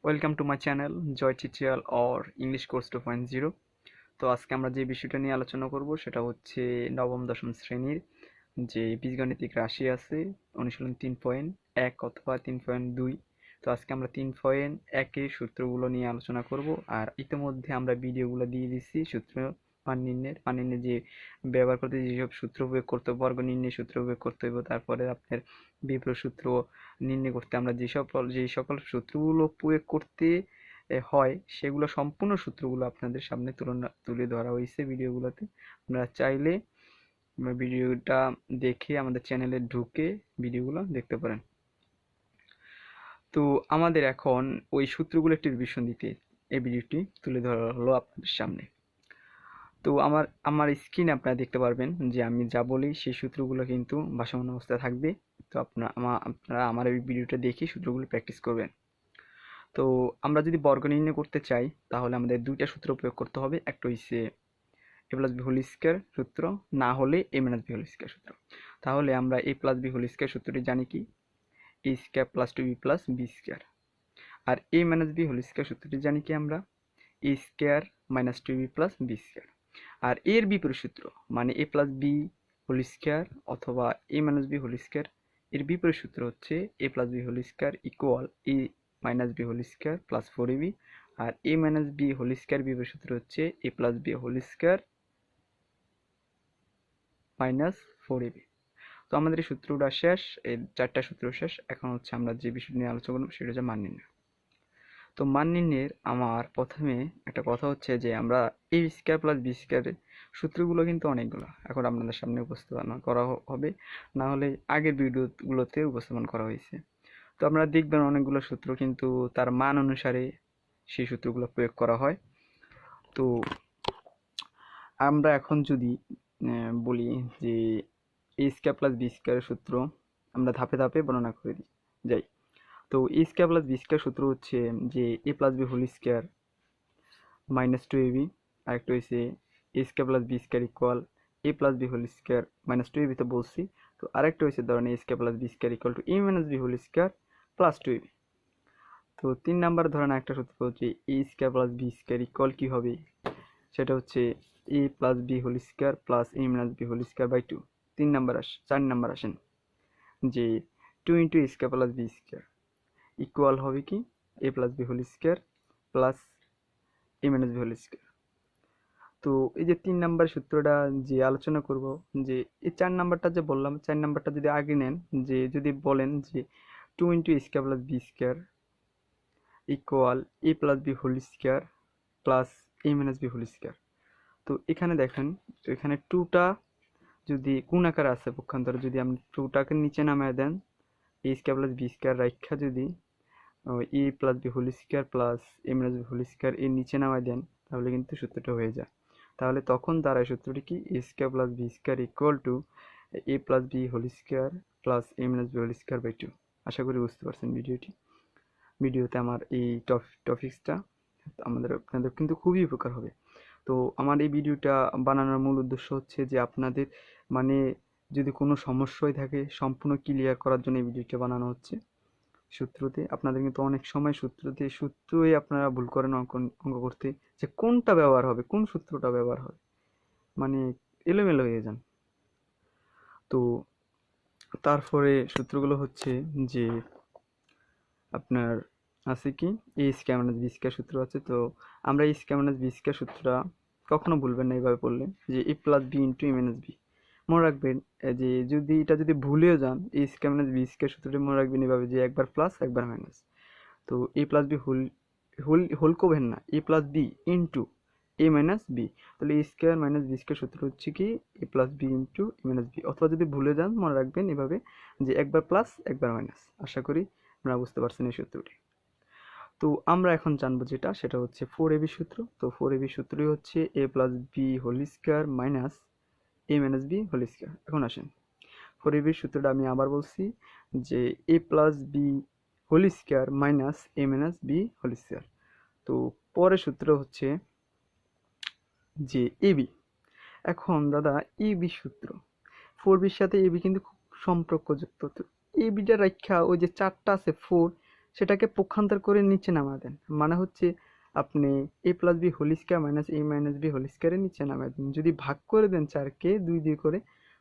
Welcome to my channel Joy tutorial or English course 2.0। তো আজকে আমরা যে বিষয়টা নিয়ে আলোচনা করব সেটা হচ্ছে নবম দশম শ্রেণীর যে বীজগণিতিক রাশি আছে অনুশীলন 3.1 অথবা 3.2। তো আজকে আমরা 3.1 সূত্রগুলো নিয়ে আলোচনা করব। আর ইতিমধ্যে আমরা ভিডিওগুলো দিয়ে দিচ্ছি সূত্র মান নির্ণয়ের যে ব্যবহার করতে যেসব সূত্র প্রয়োগ করতে হবে, বর্গ নির্ণয় সূত্র প্রয়োগ করতে হবে, তারপরে আপনার বিপরীত সূত্র নির্ণয় করতে আমরা যে সকল সূত্রগুলো প্রয়োগ করতে হয় সেগুলো সম্পূর্ণ সূত্রগুলো আপনাদের সামনে তুলে ধরা হয়েছে ভিডিওগুলোতে। আপনারা চাইলে ভিডিওটা দেখে আমাদের চ্যানেলে ঢুকে ভিডিওগুলো দেখতে পারেন। তো আমাদের এখন ওই সূত্রগুলো একটি রিভিশন দিতে এই ভিডিওটি তুলে ধরা হলো আপনাদের সামনে। তো আমার স্ক্রিনে আপনারা দেখতে পারবেন যে আমি যা বলি সেই সূত্রগুলো কিন্তু ভাসমান অবস্থায় থাকবে। তো আপনারা আমার এই ভিডিওটা দেখে সূত্রগুলো প্র্যাকটিস করবেন। তো আমরা যদি বর্গ নির্ণয় করতে চাই তাহলে আমাদের দুইটা সূত্র প্রয়োগ করতে হবে। একটা হচ্ছে A plus B whole square সূত্র, না হলে A minus B whole square সূত্র। তাহলে আমরা A plus B whole square সূত্রটি জানি কি, A square plus two B plus B square. আর A minus B whole square সূত্রটি জানি কি আমরা, A square minus two B plus B square. আর এর বিপরীত সূত্র মানে A plus B whole square অথবা A minus B whole square, এর বিপরীত সূত্র হচ্ছে A plus B whole square equal A minus B whole square plus 4ab। আর A minus B whole square বিপরীত সূত্র হচ্ছে A plus B whole square minus 4ab। তো আমাদের এই সূত্রটা শেষ, এই চারটা সূত্র শেষ। এখন হচ্ছে আমরা যে বিষয় নিয়ে আলোচনা করব সেটা হচ্ছে মান নির্ণয়। তো মান নির্ণয়ের আমার প্রথমে একটা কথা হচ্ছে যে আমরা এ স্কয়ার প্লাস বি স্কয়ারের সূত্রগুলো কিন্তু অনেকগুলো এখন আপনাদের সামনে উপস্থাপন করা হবে, না হলে আগের ভিডিওগুলোতে উপস্থাপন করা হয়েছে। তো আপনারা দেখবেন অনেকগুলো সূত্র কিন্তু তার মান অনুসারে সেই সূত্রগুলো প্রয়োগ করা হয়। তো আমরা এখন যদি বলি যে এ স্কয়ার প্লাস বি স্কয়ারের সূত্র আমরা ধাপে ধাপে বর্ণনা করে যাই। তো A square plus B square সূত্র হচ্ছে যে A plus B whole square minus 2ab। আরেকটা হচ্ছে A square plus B square equal A plus B whole square minus 2ab তো বলছি। তো আরেকটা হচ্ছে ধরেন A square plus B square equal to A minus B whole square plus 2ab। তো 3 number ধরেন একটা সূত্র হচ্ছে A square plus B square equal কি হবে, সেটা হচ্ছে A plus B whole square plus A minus B whole square by 2। 4 number আসেন যে 2 into A square plus B square equal হবে কি A plus B whole square plus A minus B whole square. তো এই যে 3 number সূত্রটা যে আলোচনা করব, যে এই 4 নাম্বারটা যে বললাম, 4 নাম্বারটা যদি আগে নেন, যে যদি বলেন যে 2 into A square plus B square equal A plus B whole square plus A minus B whole square. তো এখানে দেখেন, তো এখানে 2টা যদি কোন আকারে আছে পক্ষান্তরে, যদি আপনি 2টাকে নিচে নামায় দেন A square plus B square রাখা যদি A plus B whole square plus A minus B whole square এর নিচে নামায় দেন, তাহলে কিন্তু সূত্রটা হয়ে যায়। তাহলে তখন দাঁড়ায় সূত্রটি কি, A square plus B square equal to A plus B whole square plus A minus B whole square by 2। আশা করি বুঝতে পারছেন ভিডিওতে আমার এই টপিক্সটা আপনাদের কিন্তু খুবই উপকার হবে। তো আমার এই ভিডিওটা বানানোর মূল উদ্দেশ্য হচ্ছে যে আপনাদের মানে যদি কোনো সমস্যাই থাকে সম্পূর্ণ ক্লিয়ার করার জন্য এই ভিডিওটা বানানো হচ্ছে। সূত্রতে আপনাদের কিন্তু অনেক সময় সূত্রই আপনারা ভুল করেন অঙ্ক করতে, যে কোনটা ব্যবহার হবে, কোন সূত্রটা ব্যবহার হবে, মানে এলোমেলো হয়ে যান। তো তারপরে সূত্রগুলো হচ্ছে যে আপনার আছে কি A square minus B square সূত্র আছে। তো আমরা এই স্কয়ার মাইনাস বি স্কয়ার সূত্রটা কখনো ভুলবেন না এইভাবে পড়লে, যে A plus B into A minus B. মনে রাখবেন যে যদি ভুলেও যান এই স্কয়ার মাইনাস বি স্কয়ার সূত্রটি মনে রাখবেন এইভাবে, যে একবার প্লাস একবার মাইনাস। তো এ প্লাস বি হোল করবেন না, এ প্লাস বি ইন্টু এ মাইনাস বি। তাহলে এ স্কয়ার মাইনাস বি স্কয়ার সূত্র হচ্ছে কি A plus B into A minus B. অথবা যদি ভুলে যান মনে রাখবেন এভাবে, যে একবার প্লাস একবার মাইনাস। আশা করি আপনারা বুঝতে পারছেন এই সূত্রটি। তো আমরা এখন জানবো সেটা হচ্ছে 4ab সূত্র। তো 4ab সূত্রই হচ্ছে A plus B whole square minus A minus B whole square. এখন আসেন 4ab সূত্রটা আমি আবার বলছি, যে A plus B whole square minus A minus B whole square. তো পরের সূত্র হচ্ছে যে এবি। এখন দাদা এবি সূত্র 4bর সাথে এবি কিন্তু খুব সম্পর্কযুক্ত। তো এবিটা রাখা ওই যে 4টা আছে 4, সেটাকে পক্ষান্তর করে নিচে নামা দেন, মানে হচ্ছে আপনি A plus B whole square minus A minus B whole স্কয়ারের নিচে নামা দেন। যদি ভাগ করে দেন 4কে 2 দিয়ে করে,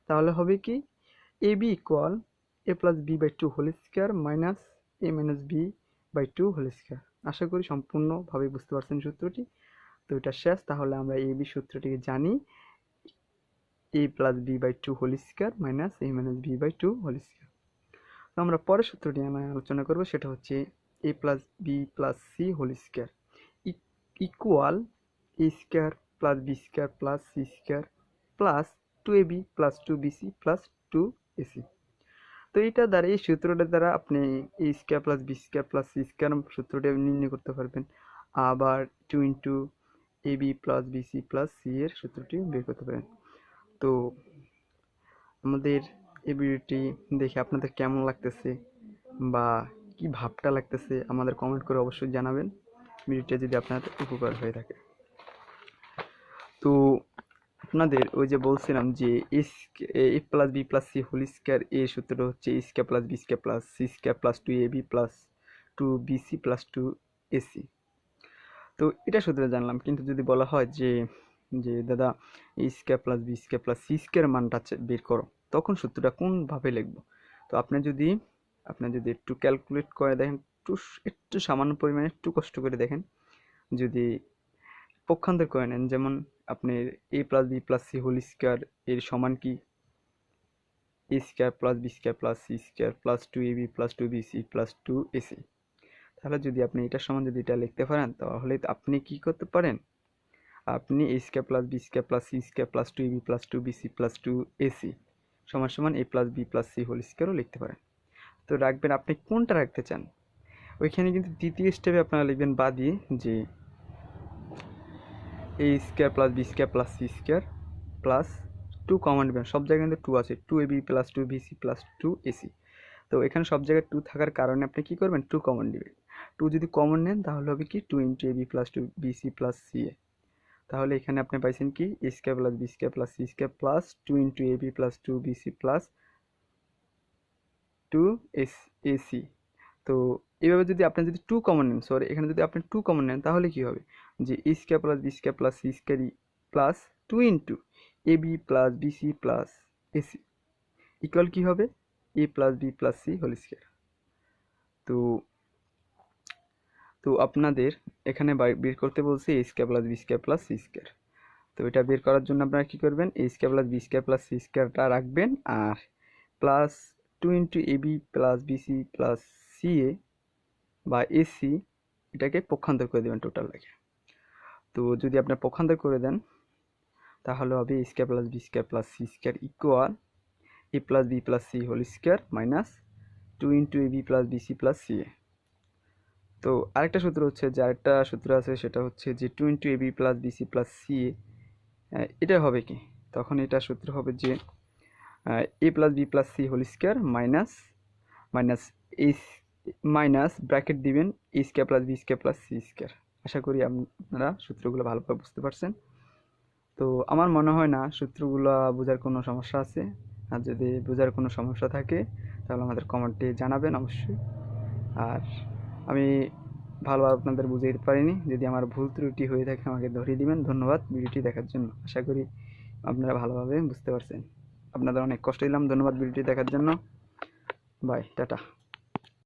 তাহলে হবে কি A B equal A plus B by 2 whole square minus A minus B by 2 whole square. আশা করি সম্পূর্ণভাবে বুঝতে পারছেন সূত্রটি। তো এটা শেষ। তাহলে আমরা এ বি সূত্রটিকে জানি A plus B by 2 whole square minus A minus B by 2 whole square. তো আমরা পরের সূত্রটি আলোচনা করব, সেটা হচ্ছে A plus B plus C whole square equal A square plus B square plus C square plus 2ab plus 2bc plus 2ac। তো এটা দ্বারা, এই সূত্রটার দ্বারা আপনি A square plus B square plus C square সূত্রটা নির্ণয় করতে পারবেন। আবার 2 into A B plus BC plus C এর সূত্রটি বের করতে পারেন। তো আমাদের এই ভিডিওটি দেখে আপনাদের কেমন লাগতেছে বা কি ভাবটা লাগতেছে আমাদের কমেন্ট করে অবশ্যই জানাবেন, ভিডিওটা যদি আপনাদের উপকার হয়ে থাকে। তো আপনাদের ওই যে বলছিলাম যে A plus B plus C whole square এর সূত্রটা হচ্ছে A square plus B square plus C square plus 2ab plus 2bc plus 2ac। তো এটা সূত্রে জানলাম, কিন্তু যদি বলা হয় যে যে দাদা A square plus B square plus C square মানটা বের করো, তখন সূত্রটা কোনভাবে লিখবো? তো আপনি যদি একটু ক্যালকুলেট করে দেখেন, একটু সামান্য পরিমাণে একটু কষ্ট করে দেখেন, যদি পক্ষান্তর করে নেন, যেমন আপনি A plus B plus C whole square এর সমান কি A square plus B square plus C square plus 2ab plus 2bc plus 2ac। তাহলে যদি আপনি এটার সমান যদি এটা লিখতে পারেন, তাহলে আপনি কি করতে পারেন, আপনি A square plus B square plus C square plus 2ab plus 2bc plus 2ac সমান সমান A plus B plus C whole স্কয়ারও লিখতে পারেন। তো রাখবেন আপনি কোনটা রাখতে চান, ওইখানে কিন্তু দ্বিতীয় স্টেপে আপনারা লিখবেন বা দিয়ে যে A square plus B square plus C square plus 2 common নেবেন, সব জায়গায় কিন্তু 2 আছে, 2ab plus 2bc plus 2ac। তো এখানে সব জায়গায় 2 থাকার কারণে আপনি কি করবেন, 2 কমন নেবেন। 2 যদি কমন নেন তাহলে হবে কি 2 into ab plus 2bc plus ca। তাহলে এখানে আপনি পাইছেন কি A square plus B square plus C square plus 2 into ab plus 2bc plus 2ac। তো এইভাবে যদি আপনি 2 কমন নেন, সরি এখানে যদি আপনি 2 কমন নেন, তাহলে কি হবে যে A square plus B square plus C square plus 2 into ab plus BC plus AC equal কি হবে A plus B plus C whole square. তো তো আপনাদের এখানে বের করতে বলছে A square plus B square plus C square. তো এটা বের করার জন্য আপনারা কি করবেন, A square plus B square plus C স্কয়ারটা রাখবেন, আর plus 2 into AB plus BC plus CA বা এসি এটাকে পক্ষান্তর করে দেবেন টোটাল রেখে। তো যদি আপনার পক্ষান্তর করে দেন, তাহলে হবে A square plus B square plus C square equal A plus B plus C whole square minus 2 into AB plus BC plus CA. তো আরেকটা সূত্র হচ্ছে, যে আরেকটা সূত্র আছে, সেটা হচ্ছে যে 2 into AB plus BC plus CA, এটা হবে কি, তখন এটা সূত্র হবে যে A plus B plus C whole square minus minus A minus bracket দিবেন A square plus B square plus C square. আশা করি আপনারা সূত্রগুলো ভালোভাবে বুঝতে পারছেন। তো আমার মনে হয় না সূত্রগুলো বোঝার কোনো সমস্যা আছে, আর যদি বোঝার কোনো সমস্যা থাকে তাহলে আমাদের কমেন্টে জানাবেন অবশ্যই। আর আমি ভালোভাবে আপনাদের বুঝাইতে পারিনি, যদি আমার ভুল ত্রুটি হয়ে থাকে আমাকে ধরিয়ে দিবেন। ধন্যবাদ ভিডিওটি দেখার জন্য, আশা করি আপনারা ভালোভাবে বুঝতে পারছেন। আপনাদের অনেক কষ্ট দিলাম, ধন্যবাদ ভিডিওটি দেখার জন্য। Bye, tata.